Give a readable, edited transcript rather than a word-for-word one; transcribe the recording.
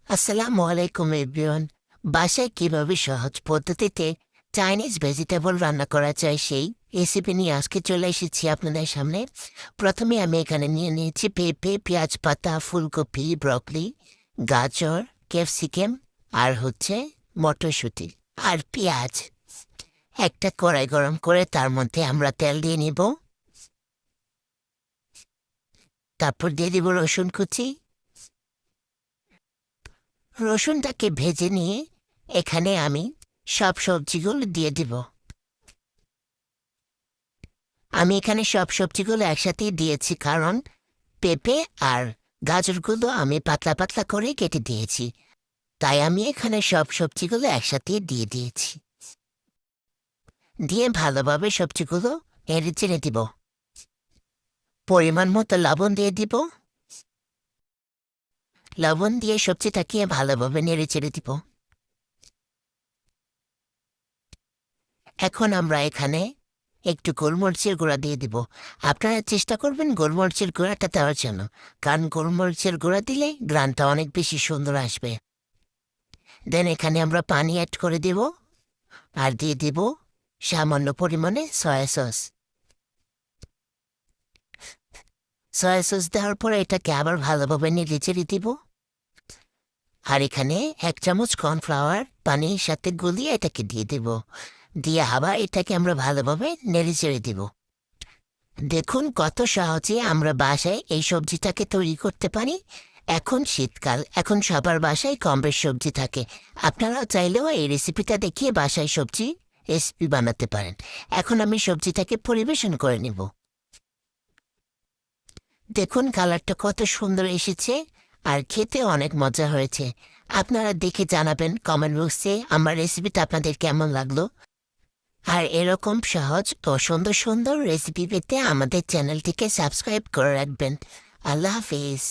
আসসালামু আলাইকুম এভরিওয়ান। বাসায় কিভাবে সহজ পদ্ধতিতে চাইনিজ ভেজিটেবল রান্না করা যায় সেই রেসিপি নিয়ে আজকে চলে এসেছি আপনাদের সামনে। প্রথমে আমি এখানে নিয়ে নিয়েছি পেঁপে, পেঁয়াজ পাতা, ফুলকপি, ব্রকলি, গাজর, ক্যাপসিকাম আর মটরশুঁটি আর পেঁয়াজ। একটা কড়াই গরম করে তার মধ্যে আমরা তেল দিয়ে নিব। তারপর দিয়ে দিব রসুন কুচি। রসুনটাকে ভেজে নিয়ে এখানে আমি সব সবজিগুলো দিয়ে দিব। আমি এখানে সব সবজিগুলো একসাথেই দিয়েছি, কারণ পেঁপে আর গাজরগুলো আমি পাতলা পাতলা করে কেটে দিয়েছি, তাই আমি এখানে সব সবজিগুলো একসাথেই দিয়ে দিয়েছি। দিয়ে ভালোভাবে সবজিগুলো নেড়ে চেড়ে দিব। পরিমাণ মতো লবণ দিয়ে দিব। লবণ দিয়ে সবজিটাকে ভালোভাবে নেড়ে চেড়ে দিব। এখন আমরা এখানে একটু গোলমরিচের গুঁড়া দিয়ে দিব। আপনারা চেষ্টা করবেন গোলমরিচের গুঁড়াটা দেওয়ার জন্য, কারণ গোলমরিচের গুঁড়া দিলে গ্রানটা অনেক বেশি সুন্দর আসবে। দেন এখানে আমরা পানি অ্যাড করে দিব আর দিয়ে দিব সামান্য পরিমাণে সয়া সস। সয়া সস দেওয়ার পরে এটাকে আবার ভালোভাবে নেড়ে চেড়ে দিব। আর এখানে 1 চামচ কর্নফ্লাওয়ার পানির সাথে গুলিয়ে এটাকে দিয়ে দেব। দিয়ে আবার এটাকে আমরা ভালোভাবে নেড়ে চেড়ে দিব। দেখুন কত সহজে আমরা বাসায় এই সবজিটাকে তৈরি করতে পারি। এখন শীতকাল, এখন সবার বাসায় কম বেশ সবজি থাকে। আপনারা চাইলেও এই রেসিপিটা দেখিয়ে বাসায় সবজি রেসিপি বানাতে পারেন। এখন আমি সবজিটাকে পরিবেশন করে নেব। দেখুন কালারটা কত সুন্দর এসেছে আর খেতে অনেক মজা হয়েছে। আপনারা দেখে জানাবেন কমেন্ট বক্সে আমার রেসিপিটা আপনাদের কেমন লাগলো। আর এরকম সহজ ও সুন্দর সুন্দর রেসিপি পেতে আমাদের চ্যানেলটিকে সাবস্ক্রাইব করে রাখবেন। আল্লাহ হাফিজ।